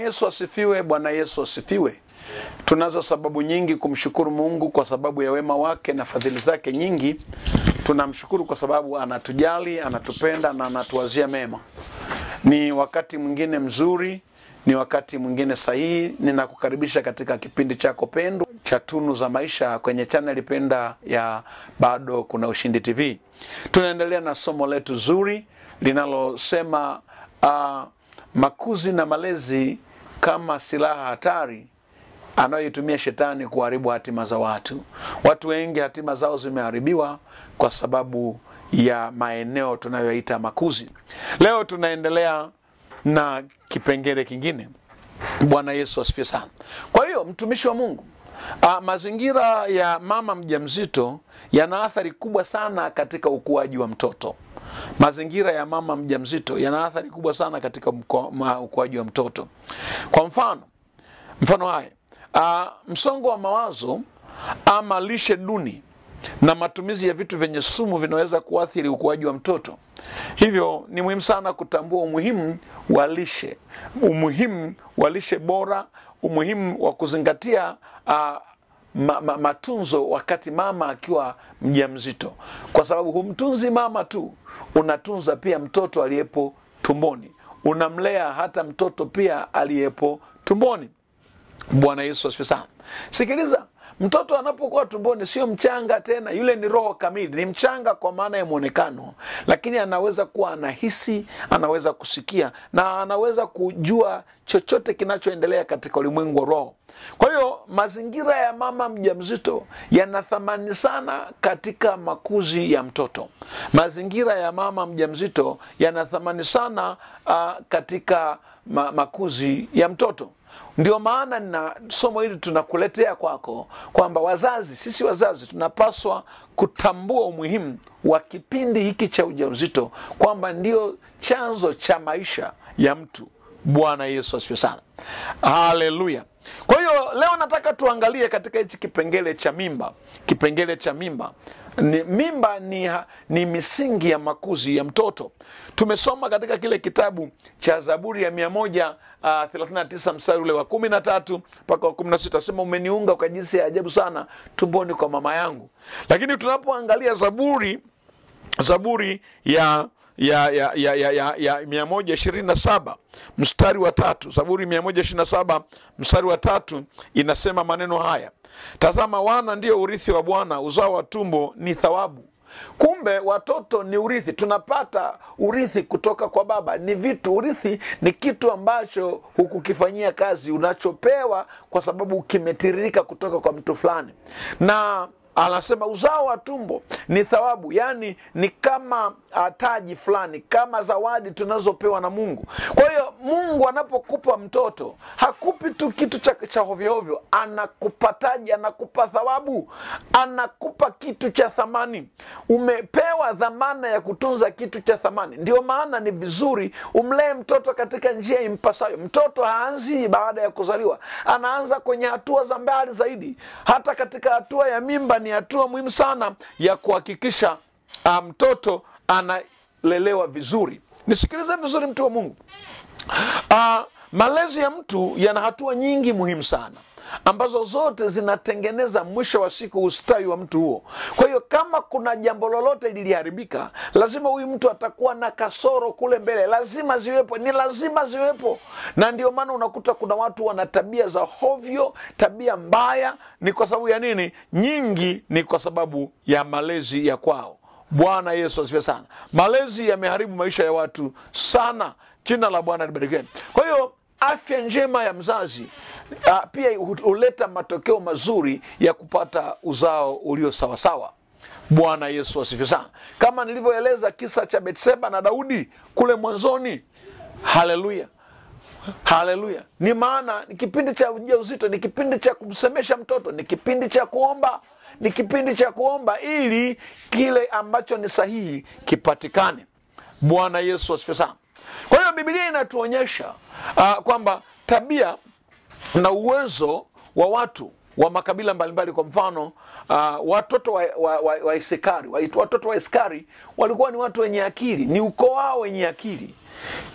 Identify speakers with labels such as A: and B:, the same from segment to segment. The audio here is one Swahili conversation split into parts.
A: Yesu asifiwe, Bwana Yesu asifiwe. Tunazo sababu nyingi kumshukuru Mungu kwa sababu ya wema wake na fadhili zake nyingi. Tunamshukuru kwa sababu anatujali, anatupenda na anatuwazia mema. Ni wakati mwingine mzuri, ni wakati mwingine sahihi. Ninakukaribisha katika kipindi chako pendwa cha Tunu za Maisha kwenye channel penda ya Bado Kuna Ushindi TV. Tunaendelea na somo letu zuri linalosema makuzi na malezi kama silaha hatari anayoitumia shetani kuharibu hatima za watu. Watu wengi hatima zao zimeharibiwa kwa sababu ya maeneo tunayoita makuzi. Leo tunaendelea na kipengele kingine. Bwana Yesu asifiwe sana. Kwa hiyo mtumishi wa Mungu, mazingira ya mama mjamzito yana athari kubwa sana katika ukuaji wa mtoto. Mazingira ya mama mjamzito yana athari kubwa sana katika ukuaji wa mtoto. Kwa mfano haya, msongo wa mawazo ama lishe duni na matumizi ya vitu vyenye sumu vinaweza kuathiri ukuaji wa mtoto. Hivyo ni muhimu sana kutambua umuhimu wa lishe bora, umuhimu wa kuzingatia matunzo wakati mama akiwa mjamzito, kwa sababu humtunzi mama tu, unatunza pia mtoto aliyepo tumboni, unamlea hata mtoto pia aliyepo tumboni. Bwana Yesu asifiwe sana. Sikiliza, mtoto anapokuwa tumboni sio mchanga tena, yule ni roho kamili. Ni mchanga kwa maana ya muonekano, lakini anaweza kuwa anahisi, anaweza kusikia na anaweza kujua chochote kinachoendelea katika ulimwengu wa roho. Kwa hiyo mazingira ya mama mjamzito yana thamani sana katika makuzi ya mtoto. Mazingira ya mama mjamzito yana thamani sana katika makuzi ya mtoto. Ndio maana na somo hili tunakuletea kwako kwamba sisi wazazi tunapaswa kutambua umuhimu wa kipindi hiki cha ujauzito, kwamba ndio chanzo cha maisha ya mtu. Bwana Yesu asifiwe sana. Haleluya. Kwa hiyo leo nataka tuangalie katika hichi kipengele cha mimba. Kipengele cha mimba. Mimba ni misingi ya makuzi ya mtoto. Tumesoma katika kile kitabu cha Zaburi ya 139 mstari ule wa 13 mpaka wa 16, sema umeniunga kwa jinsi ya ajabu sana tumboni kwa mama yangu. Lakini tunapoangalia Zaburi ya 127 mstari wa 3, Zaburi 127 mstari wa 3 inasema maneno haya: tazama, wana ndio urithi wa Bwana, uzao wa tumbo ni thawabu. Kumbe watoto ni urithi, tunapata urithi kutoka kwa baba. Ni vitu, urithi ni kitu ambacho hukukifanyia kazi, unachopewa kwa sababu kimetiririka kutoka kwa mtu fulani. Na anasema uzao wa tumbo ni thawabu, yani ni kama taji fulani, kama zawadi tunazopewa na Mungu. Kwa hiyo Mungu anapokupa mtoto hakupi tu kitu cha hovyo hovyo, anakupa taji, anakupa thawabu, anakupa kitu cha thamani. Umepewa dhamana ya kutunza kitu cha thamani. Ndio maana ni vizuri umlee mtoto katika njia impasayo. Mtoto haanzi baada ya kuzaliwa, anaanza kwenye hatua za mbali zaidi. Hata katika hatua ya mimba ni hatua muhimu sana ya kuhakikisha mtoto analelewa vizuri. Nisikilize vizuri, mtu wa Mungu. Malezi ya mtu yana hatua nyingi muhimu sana, ambazo zote zinatengeneza mwisho wa siku ustawi wa mtu huo. Kwa hiyo kama kuna jambo lolote liliharibika, lazima huyu mtu atakuwa na kasoro kule mbele. Lazima ziwepo, ni lazima ziwepo. Na ndio maana unakuta kuna watu wana tabia za hovyo, tabia mbaya. Ni kwa sababu ya nini? Nyingi ni kwa sababu ya malezi ya kwao. Bwana Yesu asifiwe sana. Malezi yameharibu maisha ya watu sana. Jina la Bwana libarikiwe. Kwa hiyo afya njema ya mzazi pia huleta matokeo mazuri ya kupata uzao ulio sawasawa. Bwana Yesu asifiwe sana. Kama nilivyoeleza kisa cha Betseba na Daudi kule mwanzoni. Haleluya. Haleluya. Ni maana ni kipindi cha ujauzito, ni kipindi cha kumsemesha mtoto, ni kipindi cha kuomba, ni kipindi cha kuomba ili kile ambacho ni sahihi kipatikane. Bwana Yesu asifiwe sana. Kwa hiyo Biblia inatuonyesha kwamba tabia na uwezo wa watu wa makabila mbalimbali. Kwa mfano, watoto wa Iskari, watoto wa Iskari walikuwa ni watu wenye akili, ni ukoo wao wenye akili.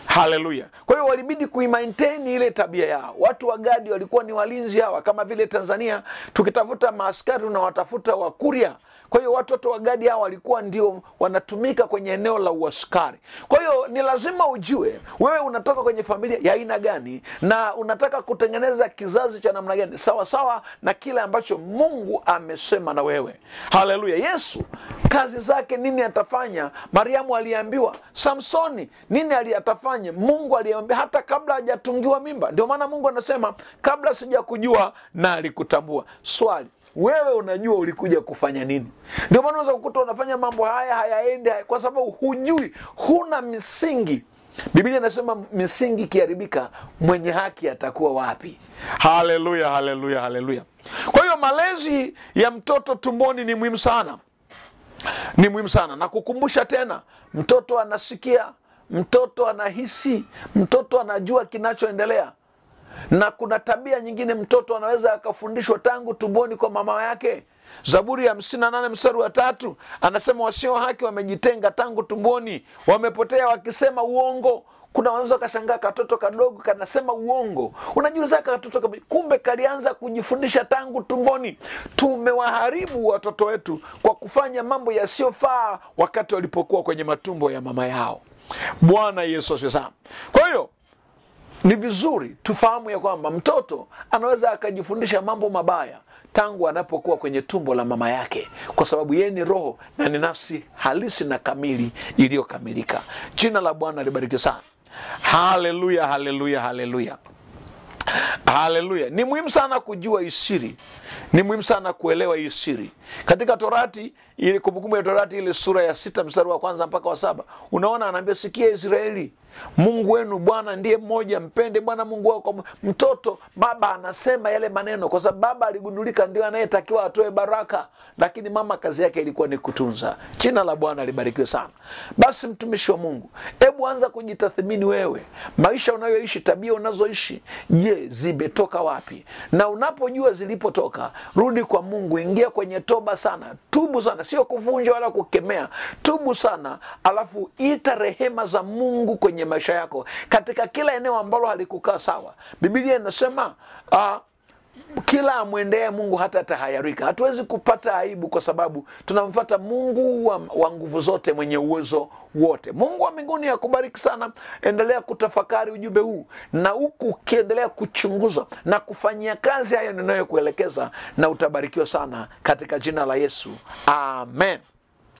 A: Haleluya. Kwa hiyo walibidi kuimaintain ile tabia yao. Watu wa Gadi walikuwa ni walinzi hawa, kama vile Tanzania tukitafuta maaskari tunawatafuta Wakuria. Kwa hiyo watoto wa Gadi hawa walikuwa ndio wanatumika kwenye eneo la uaskari. Kwa hiyo ni lazima ujue wewe unatoka kwenye familia ya aina gani na unataka kutengeneza kizazi cha namna gani sawa sawa na kile ambacho Mungu amesema na wewe. Haleluya. Yesu kazi zake nini atafanya? Mariamu aliambiwa. Samsoni nini atafanya? Mungu aliambia hata kabla hajatungiwa mimba. Ndio maana Mungu anasema kabla sijakujua na alikutambua. Swali, wewe unajua ulikuja kufanya nini? Ndio maana unaweza kukuta unafanya mambo haya hayaendi kwa sababu hujui, huna misingi. Biblia inasema misingi kiharibika, mwenye haki atakuwa wapi? Haleluya, haleluya, haleluya. Kwa hiyo malezi ya mtoto tumboni ni muhimu sana. Ni muhimu sana. Na kukumbusha tena, mtoto anasikia, mtoto anahisi, mtoto anajua kinachoendelea. Na kuna tabia nyingine mtoto anaweza akafundishwa tangu tumboni kwa mama yake. Zaburi ya 58 mstari wa 3 anasema wasio haki wamejitenga tangu tumboni, wamepotea wakisema uongo. Kuna wanaweza kashangaa katoto kadogo kanasema uongo. Unajiuliza katoto kumbe kalianza kujifundisha tangu tumboni. Tumewaharibu watoto wetu kwa kufanya mambo yasiyofaa wakati walipokuwa kwenye matumbo ya mama yao. Bwana Yesu asifiwe. Kwa hiyo ni vizuri tufahamu ya kwamba mtoto anaweza akajifundisha mambo mabaya tangu anapokuwa kwenye tumbo la mama yake, kwa sababu yeye ni roho na ni nafsi halisi na kamili iliyokamilika. Jina la Bwana libarikiwe sana. Haleluya, haleluya, haleluya. Haleluya. Ni muhimu sana kujua hii siri. Ni muhimu sana kuelewa hii siri. Katika Torati, ile Kumbukumbu ya Torati ile sura ya 6 mstari wa 1 mpaka wa 7, unaona anaambia sikia Israeli, Mungu wenu Bwana ndiye mmoja, mpende Bwana Mungu wako. Mtoto baba anasema yale maneno kwa sababu baba aligundulika ndio anayetakiwa atoe baraka, lakini mama kazi yake ilikuwa ni kutunza. Jina la Bwana libarikiwe sana. Basi mtumishi wa Mungu, hebu anza kujitathmini wewe. Maisha unayoishi, tabia unazoishi, je, zimetoka wapi? Na unapojua zilipotoka, rudi kwa Mungu, ingia kwenye toba sana. Tubu sana, sio kuvunja wala kukemea. Tubu sana, alafu ita rehema za Mungu kwenye maisha yako katika kila eneo ambalo halikukaa sawa. Biblia inasema kila amwendea Mungu hata tahayarika. Hatuwezi kupata aibu kwa sababu tunamfuata Mungu wa nguvu zote, mwenye uwezo wote. Mungu wa mbinguni akubariki sana. Endelea kutafakari ujumbe huu, na huku ukiendelea kuchunguza na kufanyia kazi haya ninayokuelekeza, na utabarikiwa sana katika jina la Yesu. Amen.